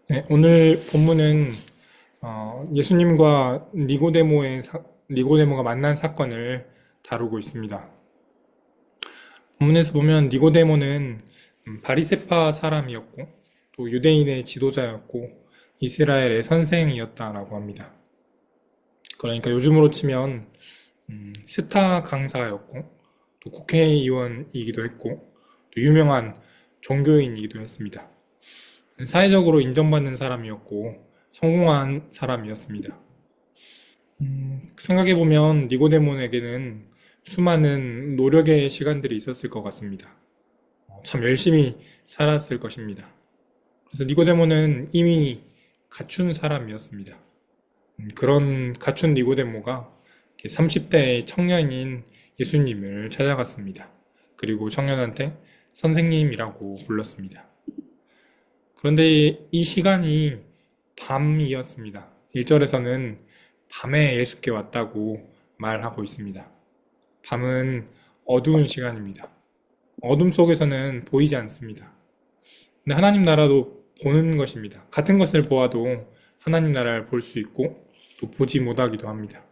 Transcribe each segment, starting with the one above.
네, 오늘 본문은 예수님과 니고데모가 만난 사건을 다루고 있습니다. 본문에서 보면 니고데모는 바리새파 사람이었고 또 유대인의 지도자였고 이스라엘의 선생이었다라고 합니다. 그러니까 요즘으로 치면 스타 강사였고 또 국회의원이기도 했고 또 유명한 종교인이기도 했습니다. 사회적으로 인정받는 사람이었고 성공한 사람이었습니다. 생각해보면 니고데몬에게는 수많은 노력의 시간들이 있었을 것 같습니다. 참 열심히 살았을 것입니다. 그래서 니고데모는 이미 갖춘 사람이었습니다. 그런 갖춘 니고데모가 30대의 청년인 예수님을 찾아갔습니다. 그리고 청년한테 선생님이라고 불렀습니다. 그런데 이 시간이 밤이었습니다. 1절에서는 밤에 예수께 왔다고 말하고 있습니다. 밤은 어두운 시간입니다. 어둠 속에서는 보이지 않습니다. 근데 하나님 나라도 보는 것입니다. 같은 것을 보아도 하나님 나라를 볼 수 있고 또 보지 못하기도 합니다.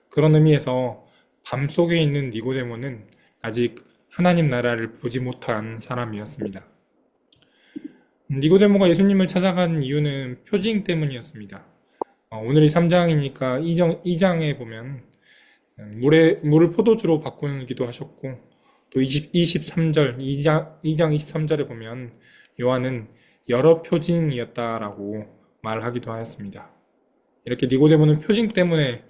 그런 의미에서 밤 속에 있는 니고데모는 아직 하나님 나라를 보지 못한 사람이었습니다. 니고데모가 예수님을 찾아간 이유는 표징 때문이었습니다. 오늘이 3장이니까 2장에 보면 물을 포도주로 바꾸기도 하셨고 또 23절, 2장 23절에 보면 요한은 여러 표징이었다라고 말하기도 하였습니다. 이렇게 니고데모는 표징 때문에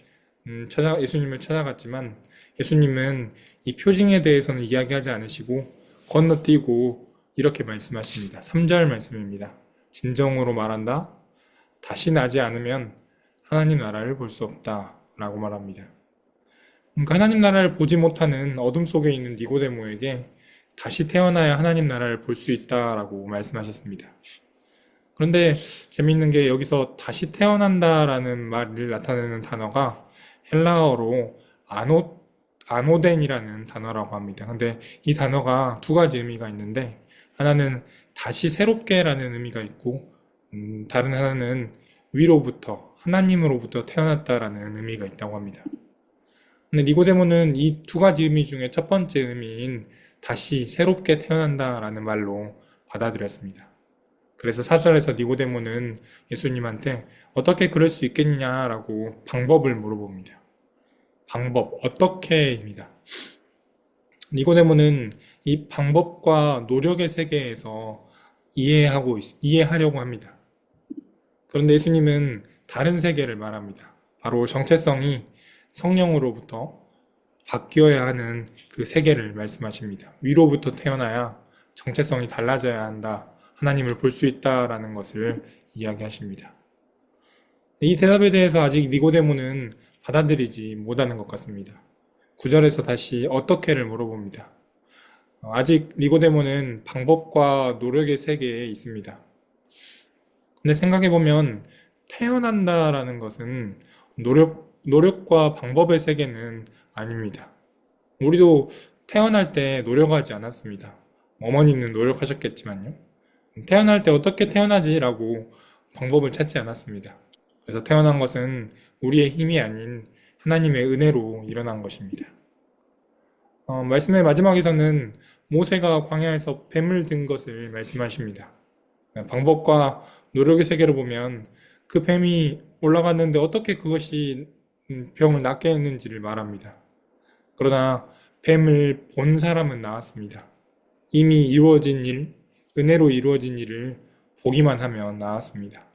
예수님을 찾아갔지만 예수님은 이 표징에 대해서는 이야기하지 않으시고 건너뛰고 이렇게 말씀하십니다. 3절 말씀입니다. 진정으로 말한다. 다시 나지 않으면 하나님 나라를 볼 수 없다 라고 말합니다. 그러니까 하나님 나라를 보지 못하는 어둠 속에 있는 니고데모에게 다시 태어나야 하나님 나라를 볼 수 있다라고 말씀하셨습니다. 그런데 재미있는 게 여기서 다시 태어난다라는 말을 나타내는 단어가 헬라어로 아노덴이라는 단어라고 합니다. 근데 이 단어가 두 가지 의미가 있는데 하나는 다시 새롭게라는 의미가 있고 다른 하나는 위로부터 하나님으로부터 태어났다라는 의미가 있다고 합니다. 근데 니고데모는 이 두 가지 의미 중에 첫 번째 의미인 다시 새롭게 태어난다라는 말로 받아들였습니다. 그래서 4절에서 니고데모는 예수님한테 어떻게 그럴 수 있겠냐라고 방법을 물어봅니다. 방법, 어떻게입니다. 니고데모는 이 방법과 노력의 세계에서 이해하려고 합니다. 그런데 예수님은 다른 세계를 말합니다. 바로 정체성이 성령으로부터 바뀌어야 하는 그 세계를 말씀하십니다. 위로부터 태어나야 정체성이 달라져야 한다. 하나님을 볼 수 있다라는 것을 이야기하십니다. 이 대답에 대해서 아직 니고데모는 받아들이지 못하는 것 같습니다. 9절에서 다시 어떻게를 물어봅니다. 아직 니고데모는 방법과 노력의 세계에 있습니다. 근데 생각해보면 태어난다라는 것은 노력과 방법의 세계는 아닙니다. 우리도 태어날 때 노력하지 않았습니다. 어머니는 노력하셨겠지만요. 태어날 때 어떻게 태어나지라고 방법을 찾지 않았습니다. 그래서 태어난 것은 우리의 힘이 아닌 하나님의 은혜로 일어난 것입니다. 말씀의 마지막에서는 모세가 광야에서 뱀을 든 것을 말씀하십니다. 방법과 노력의 세계를 보면 그 뱀이 올라갔는데 어떻게 그것이 병을 낫게 했는지를 말합니다. 그러나 뱀을 본 사람은 나았습니다. 이미 이루어진 일, 은혜로 이루어진 일을 보기만 하면 나았습니다.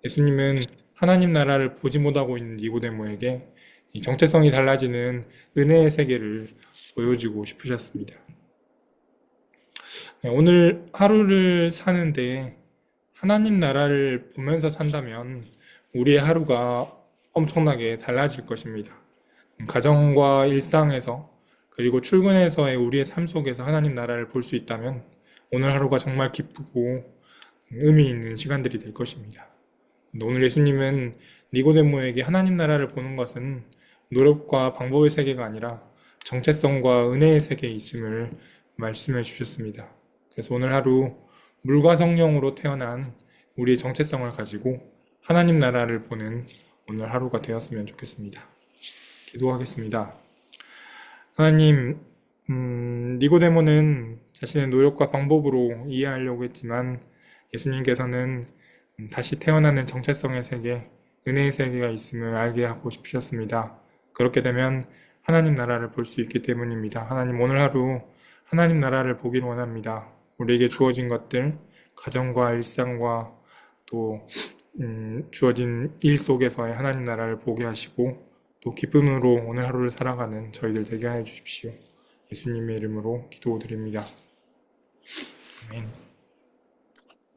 예수님은 하나님 나라를 보지 못하고 있는 니고데모에게 이 정체성이 달라지는 은혜의 세계를 보여주고 싶으셨습니다. 오늘 하루를 사는데 하나님 나라를 보면서 산다면 우리의 하루가 엄청나게 달라질 것입니다. 가정과 일상에서 그리고 출근해서의 우리의 삶 속에서 하나님 나라를 볼 수 있다면 오늘 하루가 정말 기쁘고 의미 있는 시간들이 될 것입니다. 오늘 예수님은 니고데모에게 하나님 나라를 보는 것은 노력과 방법의 세계가 아니라 정체성과 은혜의 세계에 있음을 말씀해 주셨습니다. 그래서 오늘 하루 물과 성령으로 태어난 우리의 정체성을 가지고 하나님 나라를 보는 오늘 하루가 되었으면 좋겠습니다. 기도하겠습니다. 하나님, 니고데모는 자신의 노력과 방법으로 이해하려고 했지만 예수님께서는 다시 태어나는 정체성의 세계, 은혜의 세계가 있음을 알게 하고 싶으셨습니다. 그렇게 되면 하나님 나라를 볼 수 있기 때문입니다. 하나님, 오늘 하루 하나님 나라를 보길 원합니다. 우리에게 주어진 것들, 가정과 일상과 또 주어진 일 속에서의 하나님 나라를 보게 하시고 또 기쁨으로 오늘 하루를 살아가는 저희들 되게 하여 주십시오. 예수님의 이름으로 기도드립니다. 아멘.